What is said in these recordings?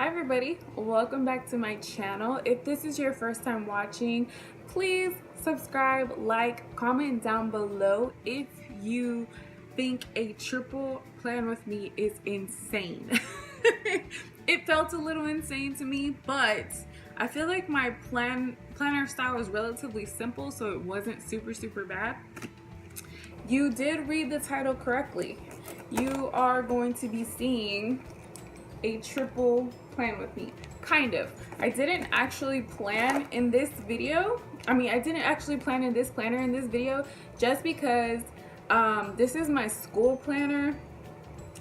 Hi everybody, welcome back to my channel. If this is your first time watching, please subscribe, like, comment down below if you think a triple plan with me is insane. It felt a little insane to me, but I feel like my planner style was relatively simple, so it wasn't super bad. You did read the title correctly. You are going to be seeing a triple plan with me. Kind of. I didn't actually plan in this video. I didn't actually plan in this planner in this video just because this is my school planner.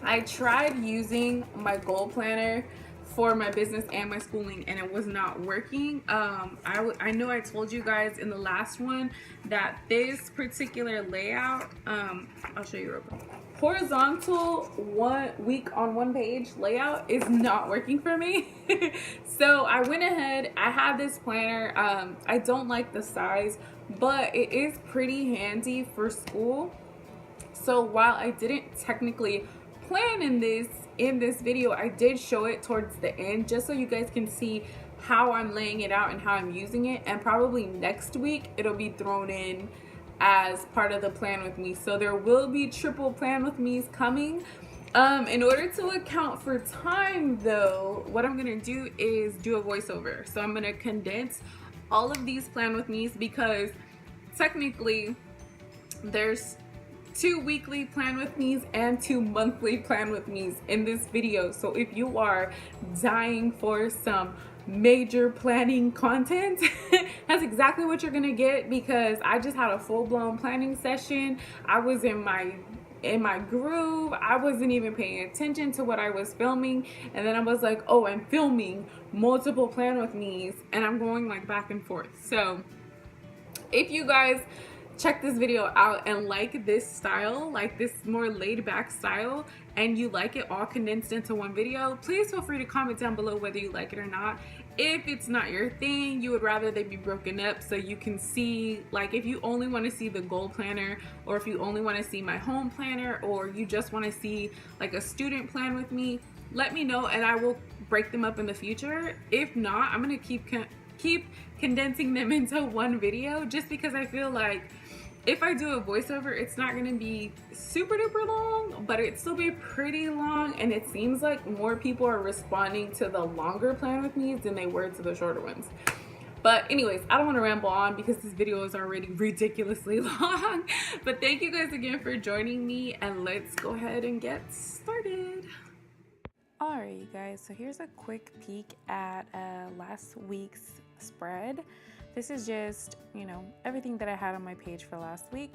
I tried using my goal planner for my business and my schooling and it was not working. I know I told you guys in the last one that this particular layout, I'll show you real quick. Horizontal 1 week on 1 page layout is not working for me. So I went ahead, I have this planner. I don't like the size, but it is pretty handy for school. So while I didn't technically plan in this video, I did show it towards the end just so you guys can see how I'm laying it out and how I'm using it, and probably next week it'll be thrown in as part of the plan with me. So there will be triple plan with me's coming. In order to account for time though, what I'm gonna do is do a voiceover. So I'm gonna condense all of these plan with me's because technically there's 2 weekly plan with me's and 2 monthly plan with me's in this video. So if you are dying for some major planning content, that's exactly what you're gonna get, because I just had a full-blown planning session. I was in my groove. I wasn't even paying attention to what I was filming, and then I was like, oh, I'm filming multiple plan with me's and I'm going like back and forth. So if you guys check this video out and like this style, like this more laid back style, and you like it all condensed into one video, please feel free to comment down below whether you like it or not. If it's not your thing, you would rather they be broken up so you can see, like if you only want to see the goal planner, or if you only want to see my home planner, or you just want to see like a student plan with me, let me know and I will break them up in the future. If not, I'm gonna keep condensing them into one video, just because I feel like if I do a voiceover, it's not gonna be super duper long, but it'd still be pretty long, and it seems like more people are responding to the longer plan with me than they were to the shorter ones. But anyways, I don't want to ramble on because this video is already ridiculously long. But thank you guys again for joining me, and let's go ahead and get started. Alright you guys, so here's a quick peek at last week's spread. This is just, everything that I had on my page for last week.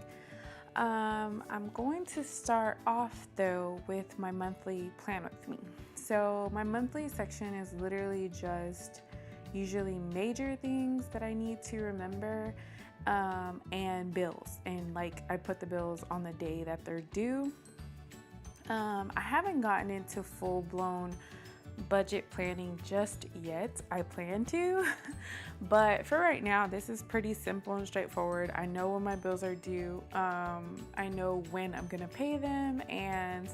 I'm going to start off though with my monthly plan with me. So my monthly section is literally just usually major things that I need to remember, and bills. And like I put the bills on the day that they're due. I haven't gotten into full-blown budget planning just yet. I plan to, but for right now this is pretty simple and straightforward. I know when my bills are due. I know when I'm gonna pay them, and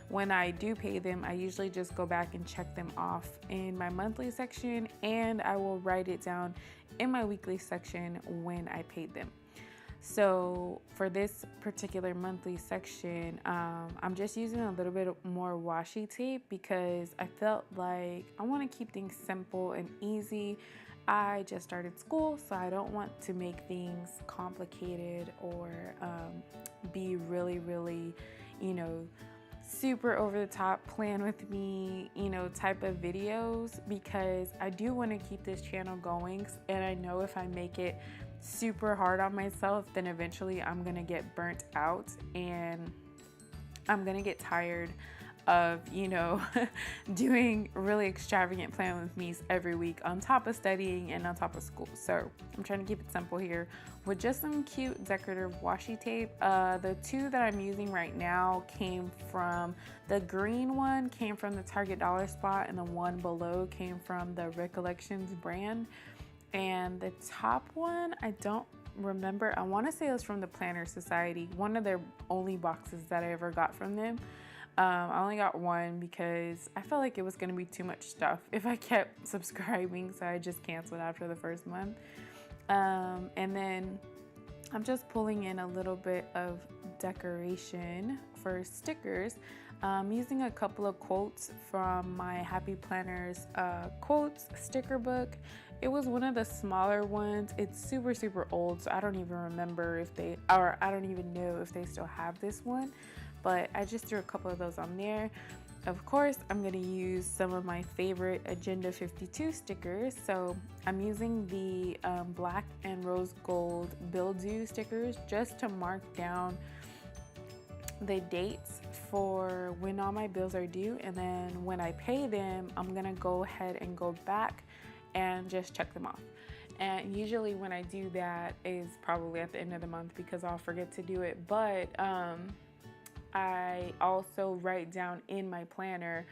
when I do pay them, I usually just go back and check them off in my monthly section, and I will write it down in my weekly section when I paid them. So for this particular monthly section, I'm just using a little bit more washi tape because I felt like I want to keep things simple and easy. I just started school, so I don't want to make things complicated or be really, super over the top plan with me, type of videos, because I do want to keep this channel going, and I know if I make it super hard on myself, then eventually I'm gonna get burnt out and I'm gonna get tired of doing really extravagant plan with me's every week on top of studying and on top of school. So I'm trying to keep it simple here with just some cute decorative washi tape. The 2 that I'm using right now came from, the green one came from the Target dollar spot, and the one below came from the Recollections brand. And the top one, I don't remember. I want to say it was from the Planner Society, one of their only boxes that I ever got from them. I only got one because I felt like it was going to be too much stuff if I kept subscribing, so I just canceled after the first month. And then I'm just pulling in a little bit of decoration for stickers. I'm using a couple of quotes from my Happy Planners quotes sticker book. It was one of the smaller ones. It's super old, so I don't even remember if they, or I don't even know if they still have this one, but I just threw a couple of those on there. Of course, I'm going to use some of my favorite Agenda 52 stickers. So I'm using the black and rose gold bill due stickers just to mark down the dates for when all my bills are due. And then when I pay them, I'm going to go ahead and go back and just check them off. And usually when I do that is probably at the end of the month because I'll forget to do it. But I also write down in my planner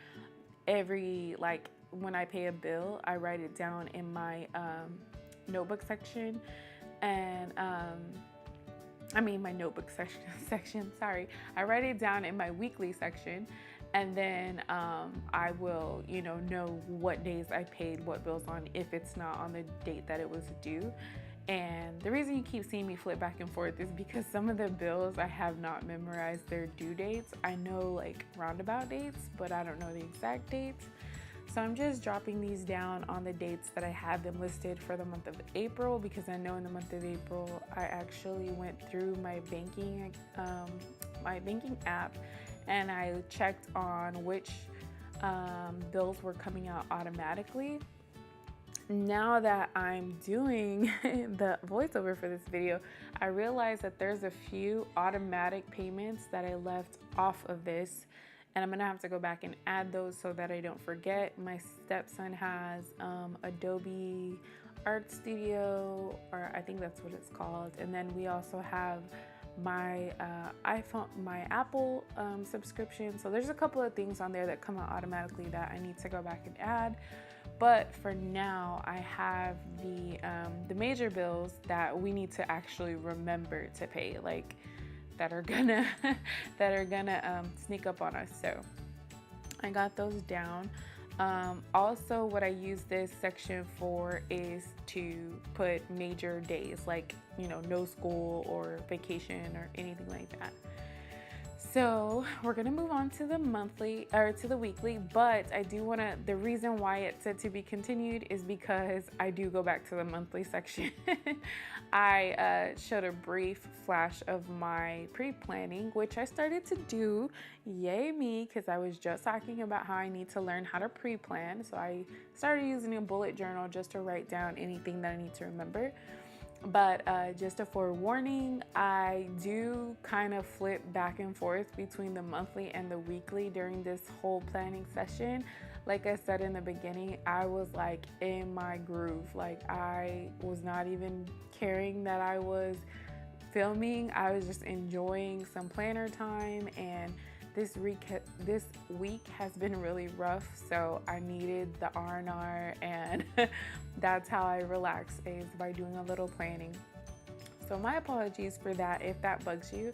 every, like when I pay a bill, I write it down in my notebook section. And I mean my notebook section, sorry. I write it down in my weekly section, and then I will, know what days I paid what bills on if it's not on the date that it was due. And the reason you keep seeing me flip back and forth is because some of the bills I have not memorized their due dates. I know like roundabout dates, but I don't know the exact dates. So I'm just dropping these down on the dates that I have them listed for the month of April, because I know in the month of April I actually went through my banking app and I checked on which bills were coming out automatically. Now that I'm doing the voiceover for this video, I realized that there's a few automatic payments that I left off of this, and I'm gonna have to go back and add those so that I don't forget. My stepson has Adobe Art Studio, or I think that's what it's called, and then we also have my Apple subscription. So there's a couple of things on there that come out automatically that I need to go back and add. But for now, I have the major bills that we need to actually remember to pay, like that are gonna sneak up on us. So I got those down. Also, what I use this section for is to put major days, like no school or vacation or anything like that. So we're gonna move on to the monthly, or to the weekly, but I do wanna, the reason why it said to be continued is because I do go back to the monthly section. I showed a brief flash of my pre-planning, which I started to do, yay me, because I was just talking about how I need to learn how to pre-plan. So I started using a bullet journal just to write down anything that I need to remember. But just a forewarning, I do kind of flip back and forth between the monthly and the weekly during this whole planning session. Like I said in the beginning, I was like in my groove. Like I was not even caring that I was filming. I was just enjoying some planner time, and this week has been really rough, so I needed the R&R, and that's how I relax, is by doing a little planning. So my apologies for that if that bugs you.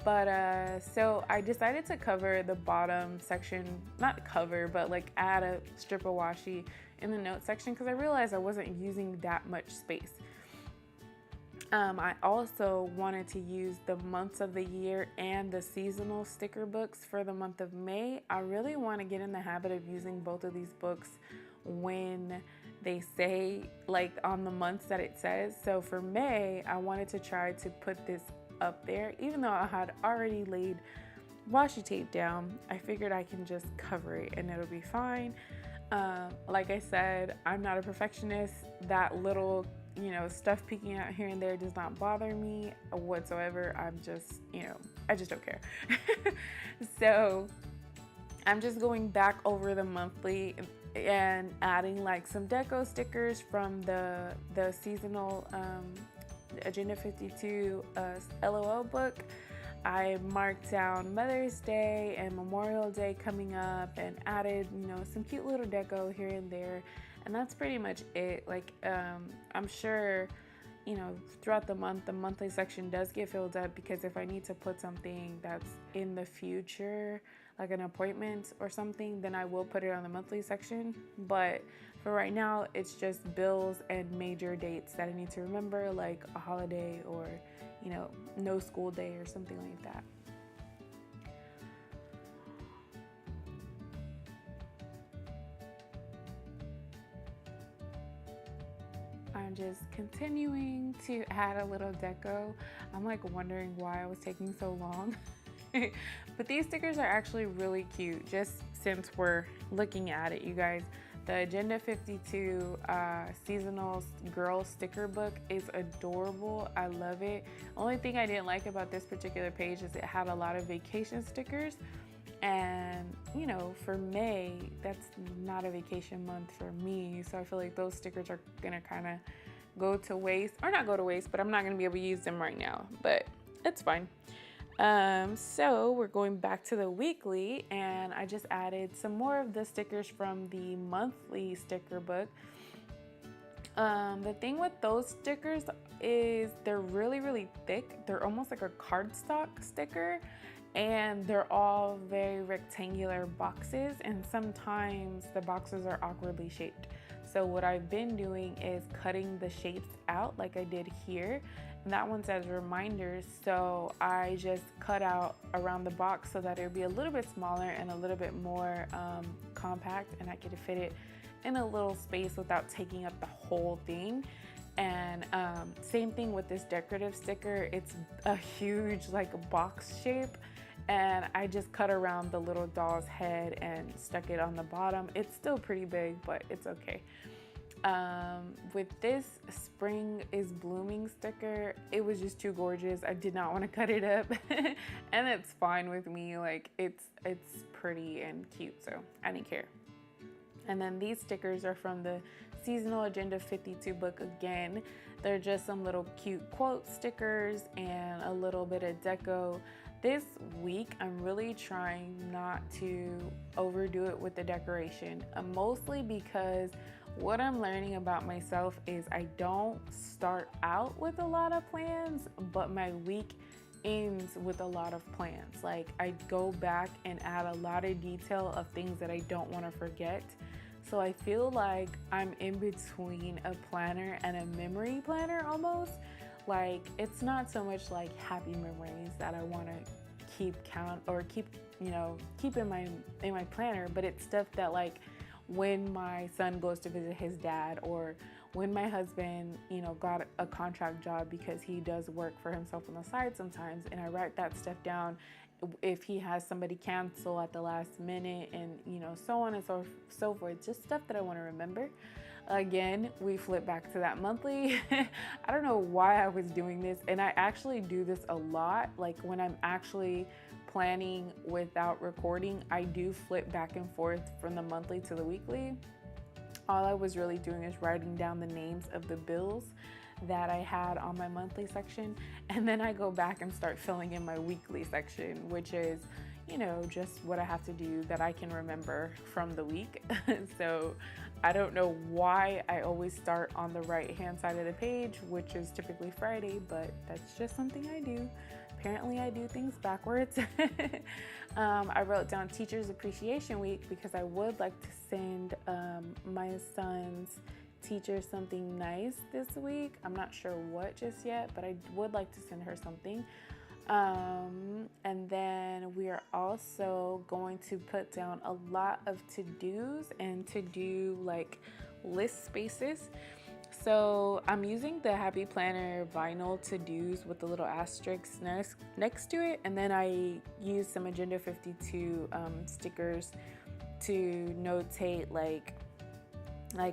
But so I decided to cover the bottom section, not cover, but like add a strip of washi in the notes section, because I realized I wasn't using that much space. I also wanted to use the months of the year and the seasonal sticker books for the month of May. I really want to get in the habit of using both of these books when they say, like on the months that it says. So for May, I wanted to try to put this up there. Even though I had already laid washi tape down, I figured I can just cover it and it'll be fine. Like I said, I'm not a perfectionist. That little stuff peeking out here and there does not bother me whatsoever. I'm just, I just don't care. So I'm just going back over the monthly and adding like some deco stickers from the seasonal Agenda 52 LOL book. I marked down Mother's Day and Memorial Day coming up and added, some cute little deco here and there. And that's pretty much it. Like, I'm sure, throughout the month, the monthly section does get filled up, because if I need to put something that's in the future, like an appointment or something, then I will put it on the monthly section. But for right now, it's just bills and major dates that I need to remember, like a holiday or, you know, no school day or something like that. I'm just continuing to add a little deco. I'm like wondering why I was taking so long. But these stickers are actually really cute, just since we're looking at it, you guys. The Agenda 52 seasonal girl sticker book is adorable. I love it. Only thing I didn't like about this particular page is it had a lot of vacation stickers. And you know, for May, that's not a vacation month for me. So I feel like those stickers are gonna kind of go to waste, or not go to waste, but I'm not gonna be able to use them right now, but it's fine. So we're going back to the weekly, and I just added some more of the stickers from the monthly sticker book. The thing with those stickers is they're really thick. They're almost like a cardstock sticker, and they're all very rectangular boxes, and sometimes the boxes are awkwardly shaped. So what I've been doing is cutting the shapes out like I did here, and that one says reminders. So I just cut out around the box so that it would be a little bit smaller and a little bit more compact, and I could fit it in a little space without taking up the whole thing. And same thing with this decorative sticker. It's a huge like box shape, and I just cut around the little doll's head and stuck it on the bottom. It's still pretty big, but it's okay. With this spring is blooming sticker, it was just too gorgeous. I did not want to cut it up and it's fine with me. Like it's pretty and cute, so I didn't care. And then these stickers are from the Seasonal Agenda 52 book again. They're just some little cute quote stickers and a little bit of deco. This week, I'm really trying not to overdo it with the decoration, mostly because what I'm learning about myself is I don't start out with a lot of plans, but my week ends with a lot of plans. Like I go back and add a lot of detail of things that I don't want to forget. So I feel like I'm in between a planner and a memory planner almost. Like it's not so much like happy memories that I want to keep count or keep in my planner, but it's stuff that like when my son goes to visit his dad, or when my husband, got a contract job, because he does work for himself on the side sometimes, and I write that stuff down. If he has somebody cancel at the last minute, and so on and so forth, just stuff that I want to remember. Again, we flip back to that monthly. I don't know why I was doing this, and I actually do this a lot. Like when I'm actually planning without recording, I do flip back and forth from the monthly to the weekly. All I was really doing is writing down the names of the bills that I had on my monthly section, and then I go back and start filling in my weekly section, which is just what I have to do that I can remember from the week. So I don't know why I always start on the right hand side of the page, which is typically Friday, but that's just something I do. Apparently I do things backwards. I wrote down Teachers Appreciation Week because I would like to send my son's teacher something nice this week. I'm not sure what just yet, but I would like to send her something. And then we are also going to put down a lot of to-dos and to-do like list spaces. So I'm using the Happy Planner vinyl to-dos with the little asterisks next to it. And then I use some Agenda 52 stickers to notate like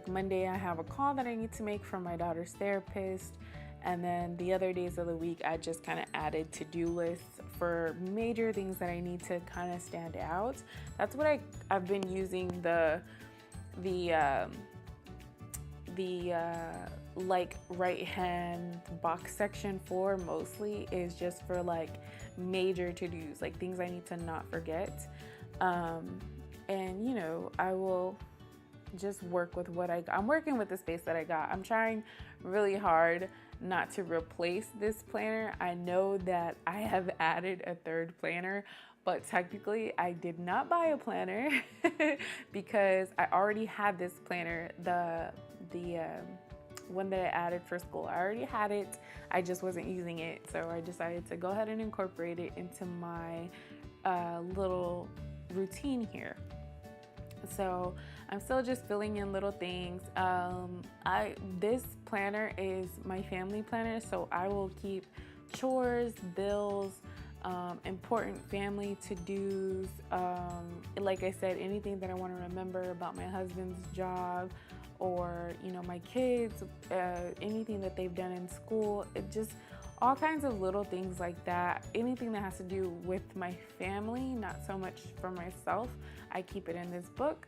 Monday I have a call that I need to make from my daughter's therapist. And then the other days of the week, I just kind of added to-do lists for major things that I need to kind of stand out. That's what I've been using the like right hand box section for mostly, is just for like major to-dos, like things I need to not forget. And I will just work with what I'm working with the space that I got. I'm trying really hard not to replace this planner. I know that I have added a third planner, but technically I did not buy a planner because I already had this planner, the one that I added for school. I already had it, I just wasn't using it, so I decided to go ahead and incorporate it into my little routine here. So I'm still just filling in little things. This planner is my family planner, so I will keep chores, bills, important family to-dos, like I said, anything that I want to remember about my husband's job, or my kids, anything that they've done in school. It just all kinds of little things like that. Anything that has to do with my family, not so much for myself, I keep it in this book.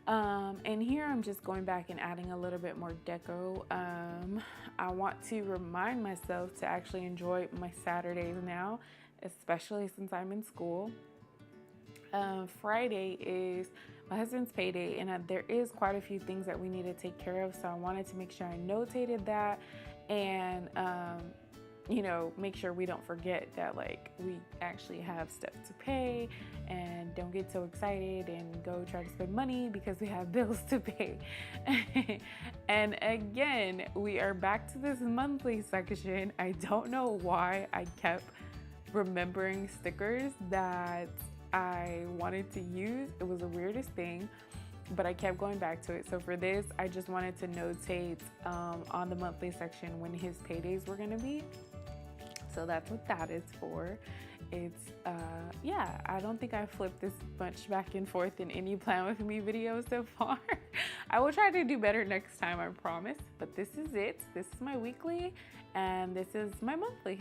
And here I'm just going back and adding a little bit more deco. I want to remind myself to actually enjoy my Saturdays now, especially since I'm in school. Friday is my husband's payday, and there is quite a few things that we need to take care of, so I wanted to make sure I notated that and make sure we don't forget that we actually have stuff to pay, and don't get so excited and go try to spend money because we have bills to pay. And again, we are back to this monthly section. I don't know why I kept remembering stickers that I wanted to use. It was the weirdest thing, but I kept going back to it. So for this, I just wanted to notate on the monthly section when his paydays were gonna be. So that's what that is for. It's, I don't think I flipped this much back and forth in any Plan With Me video so far. I will try to do better next time, I promise. But this is it. This is my weekly, and this is my monthly.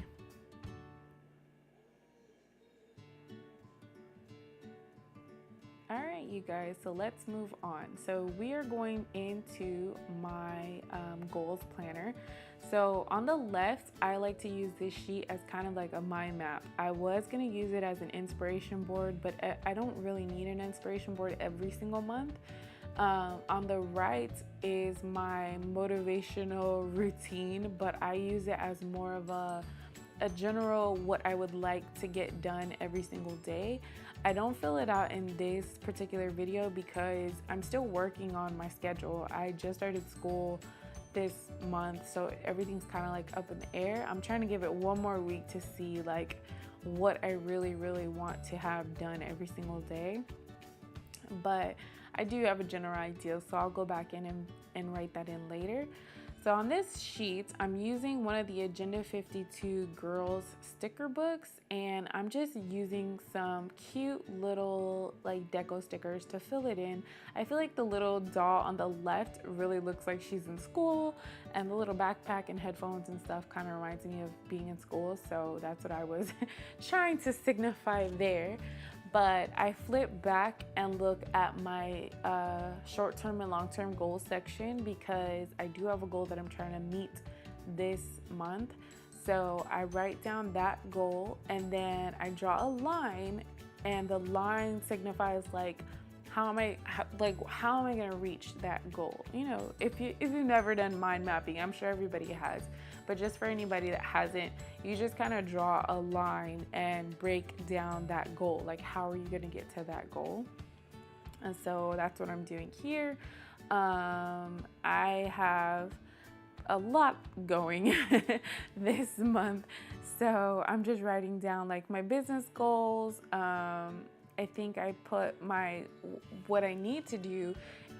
All right, you guys, so let's move on. So we are going into my goals planner. So on the left, I like to use this sheet as kind of like a mind map. I was gonna use it as an inspiration board, but I don't really need an inspiration board every single month. On the right is my motivational routine, but I use it as more of a general what I would like to get done every single day. I don't fill it out in this particular video because I'm still working on my schedule. I just started school this month, so everything's kind of like up in the air. I'm trying to give it one more week to see what I really want to have done every single day. But I do have a general idea, so I'll go back in and write that in later. So on this sheet, I'm using one of the Agenda 52 girls sticker books, and I'm just using some cute little deco stickers to fill it in. I feel like the little doll on the left really looks like she's in school, and the little backpack and headphones and stuff kind of reminds me of being in school, so that's what I was trying to signify there. But I flip back and look at my short-term and long-term goals section because I do have a goal that I'm trying to meet this month. So I write down that goal, and then I draw a line, and the line signifies how am I gonna reach that goal? If you've never done mind mapping, I'm sure everybody has, but just for anybody that hasn't, you just kind of draw a line and break down that goal. How are you gonna get to that goal? And so that's what I'm doing here. I have a lot going this month, so I'm just writing down my business goals. I think I put what I need to do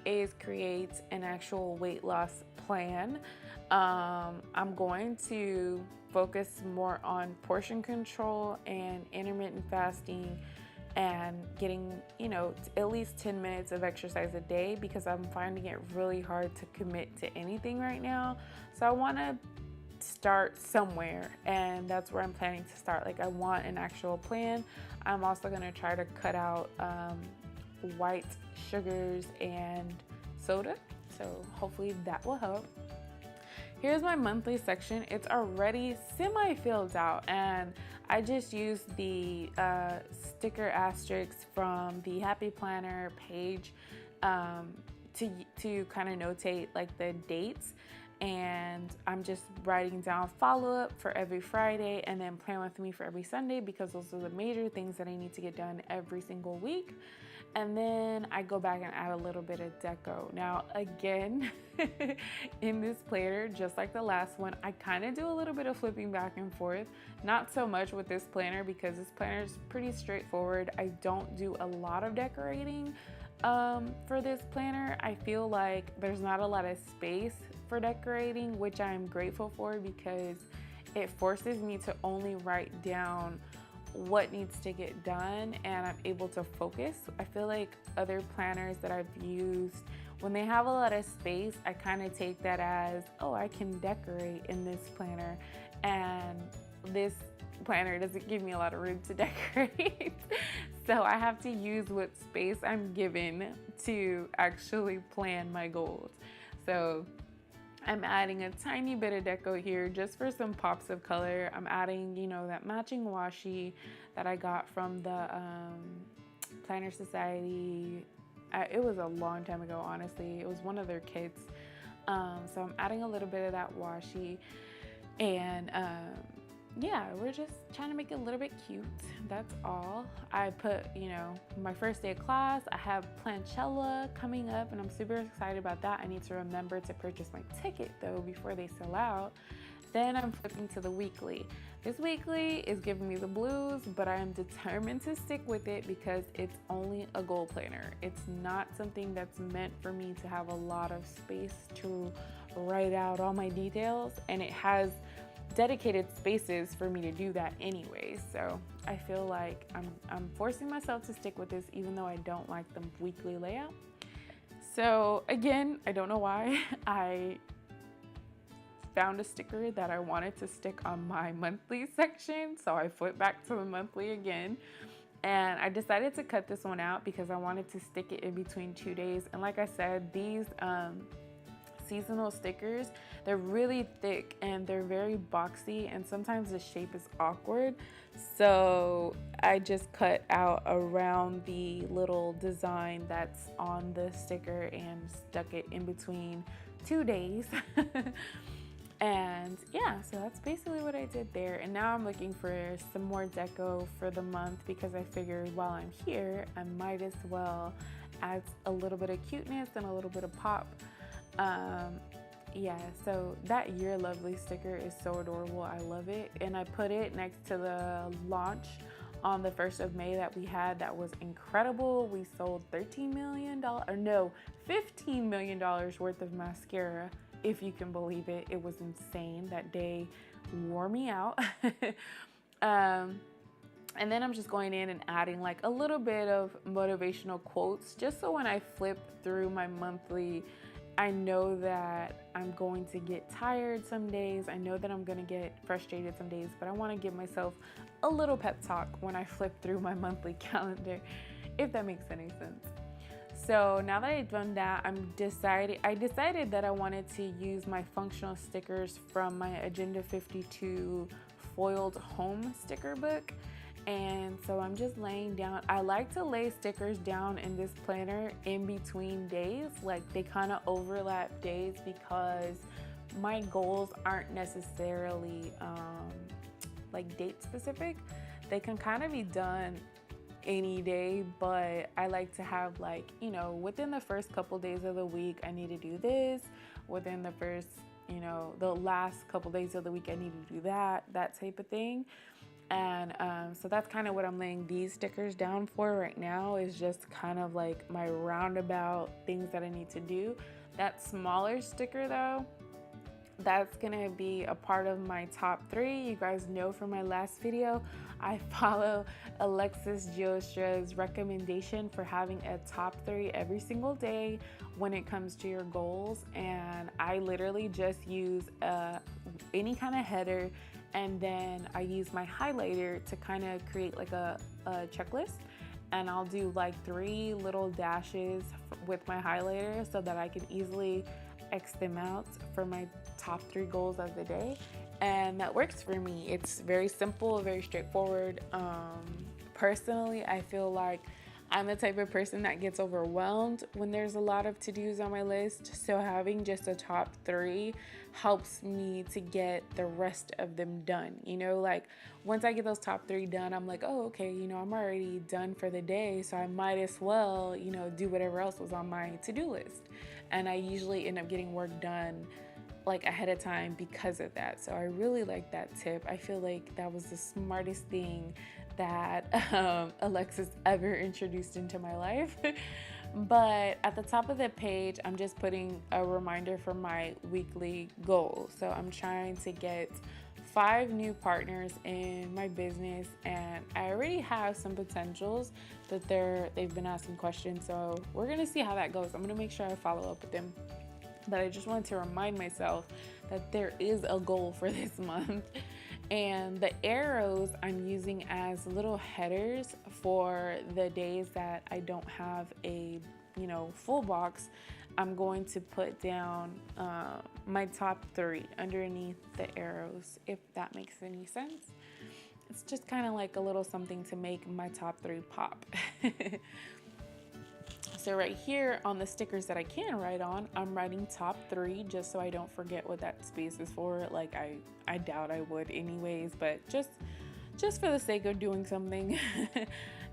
is create an actual weight loss plan. I'm going to focus more on portion control and intermittent fasting, and getting at least 10 minutes of exercise a day, because I'm finding it really hard to commit to anything right now. So I want to start somewhere, and that's where I'm planning to start. I want an actual plan. I'm also going to try to cut out white sugars and soda, so hopefully that will help. Here's my monthly section. It's already semi-filled out, and I just used the sticker asterisks from the Happy Planner page to kind of notate the dates. and I'm just writing down follow-up for every Friday and then plan with me for every Sunday, because those are the major things that I need to get done every single week. And then I go back and add a little bit of deco. Now again, in this planner, just like the last one, I kind of do a little bit of flipping back and forth. Not so much with this planner, because this planner is pretty straightforward. I don't do a lot of decorating for this planner. I feel like there's not a lot of space for decorating, which I'm grateful for, because it forces me to only write down what needs to get done, and I'm able to focus. I feel like other planners that I've used, when they have a lot of space, I kind of take that as, oh, I can decorate in this planner, and this planner doesn't give me a lot of room to decorate. So I have to use what space I'm given to actually plan my goals. So I'm adding a tiny bit of deco here just for some pops of color. I'm adding, you know, that matching washi that I got from the Planner Society. It was a long time ago, honestly. It was one of their kits. So I'm adding a little bit of that washi, and yeah, we're just trying to make it a little bit cute. That's all. I put, you know, my first day of class, I have Planchella coming up, and I'm super excited about that. I need to remember to purchase my ticket though before they sell out. Then I'm flipping to the weekly. This weekly is giving me the blues, but I am determined to stick with it because it's only a goal planner. It's not something that's meant for me to have a lot of space to write out all my details, and it has dedicated spaces for me to do that anyway. So I feel like I'm forcing myself to stick with this, even though I don't like the weekly layout. So again, I don't know why. I found a sticker that I wanted to stick on my monthly section, so I flipped back to the monthly again, and I decided to cut this one out because I wanted to stick it in between 2 days. And like I said, these seasonal stickers, they're really thick and they're very boxy, and sometimes the shape is awkward. So I just cut out around the little design that's on the sticker and stuck it in between 2 days. And yeah, so that's basically what I did there. And now I'm looking for some more deco for the month, because I figured while I'm here, I might as well add a little bit of cuteness and a little bit of pop. Yeah, so that You're Lovely sticker is so adorable. I love it. And I put it next to the launch on the 1st of May that we had. That was incredible. We sold $13 million, or no, $15 million worth of mascara, if you can believe it. It was insane. That day wore me out. And then I'm just going in and adding like a little bit of motivational quotes, just so when I flip through my monthly, I know that I'm going to get tired some days. I know that I'm going to get frustrated some days, but I want to give myself a little pep talk when I flip through my monthly calendar, if that makes any sense. So now that I've done that, I decided that I wanted to use my functional stickers from my Agenda 52 foiled home sticker book. And so I'm just laying down, I like to lay stickers down in this planner in between days, like they kind of overlap days, because my goals aren't necessarily like date specific. They can kind of be done any day, but I like to have, like, you know, within the first couple days of the week I need to do this, within the first, you know, the last couple days of the week I need to do that type of thing. And so that's kind of what I'm laying these stickers down for right now, is just kind of like my roundabout things that I need to do. That smaller sticker though, that's gonna be a part of my top 3. You guys know from my last video, I follow Alexis Giostra's recommendation for having a top 3 every single day when it comes to your goals. And I literally just use any kind of header, and then I use my highlighter to kind of create like a checklist. And I'll do like 3 little dashes with my highlighter so that I can easily X them out for my top 3 goals of the day. And that works for me. It's very simple, very straightforward. Personally, I feel like I'm the type of person that gets overwhelmed when there's a lot of to-dos on my list. So having just a top 3 helps me to get the rest of them done. You know, like once I get those top 3 done, I'm like, oh, okay, you know, I'm already done for the day. So I might as well, you know, do whatever else was on my to-do list. And I usually end up getting work done like ahead of time because of that. So I really like that tip. I feel like that was the smartest thing that Alexis ever introduced into my life. But at the top of the page, I'm just putting a reminder for my weekly goal. So I'm trying to get 5 new partners in my business, and I already have some potentials that they've been asking questions. So we're gonna see how that goes. I'm gonna make sure I follow up with them. But I just wanted to remind myself that there is a goal for this month. And the arrows I'm using as little headers for the days that I don't have a, you know, full box. I'm going to put down my top 3 underneath the arrows, if that makes any sense. It's just kind of like a little something to make my top 3 pop. So right here on the stickers that I can write on, I'm writing top 3 just so I don't forget what that space is for. Like I doubt I would anyways, but just for the sake of doing something.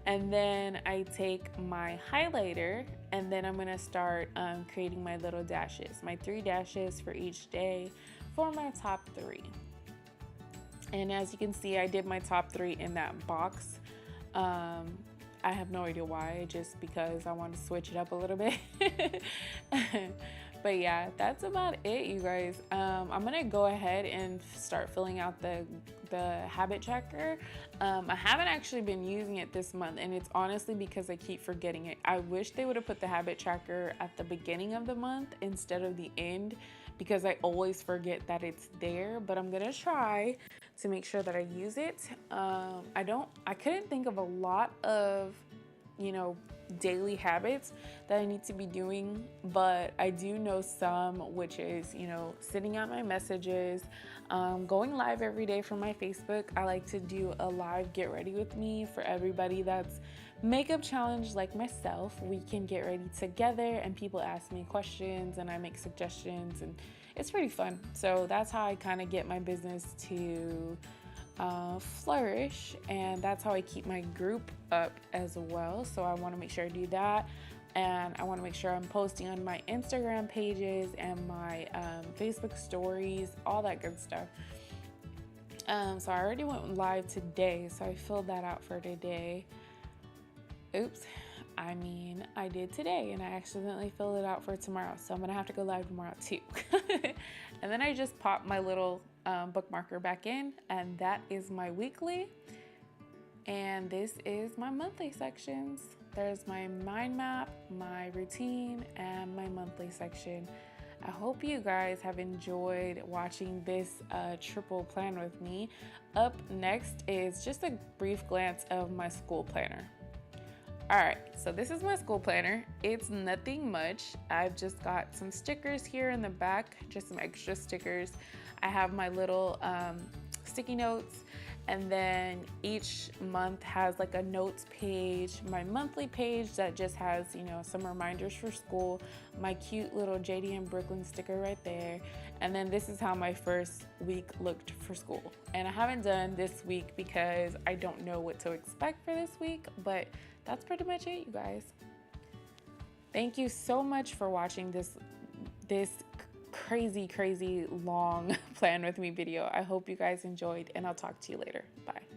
And then I take my highlighter and then I'm gonna start creating my little dashes, my 3 dashes for each day for my top 3. And as you can see, I did my top 3 in that box. I have no idea why, just because I want to switch it up a little bit. But yeah, that's about it, you guys. I'm gonna go ahead and start filling out the habit tracker. I haven't actually been using it this month, and it's honestly because I keep forgetting it. I wish they would have put the habit tracker at the beginning of the month instead of the end, because I always forget that it's there. But I'm gonna try to make sure that I use it. I couldn't think of a lot of, you know, daily habits that I need to be doing, but I do know some, which is, you know, sending out my messages, going live every day from my Facebook. I like to do a live get ready with me for everybody that's makeup challenge like myself. We can get ready together and people ask me questions and I make suggestions, and it's pretty fun. So that's how I kind of get my business to flourish, and that's how I keep my group up as well. So I want to make sure I do that, and I want to make sure I'm posting on my Instagram pages and my Facebook stories, all that good stuff. So I already went live today, so I filled that out for today. Oops, I did today and I accidentally filled it out for tomorrow, so I'm gonna have to go live tomorrow too. And then I just popped my little bookmarker back in, and that is my weekly, and this is my monthly sections. There's my mind map, my routine, and my monthly section. I hope you guys have enjoyed watching this triple plan with me. Up next is just a brief glance of my school planner. All right, so this is my school planner. It's nothing much. I've just got some stickers here in the back, just some extra stickers. I have my little sticky notes, and then each month has like a notes page, my monthly page that just has, you know, some reminders for school, my cute little JD and Brooklyn sticker right there, and then this is how my first week looked for school. And I haven't done this week because I don't know what to expect for this week, but that's pretty much it, you guys. Thank you so much for watching this crazy long plan with me video. I hope you guys enjoyed, and I'll talk to you later. Bye.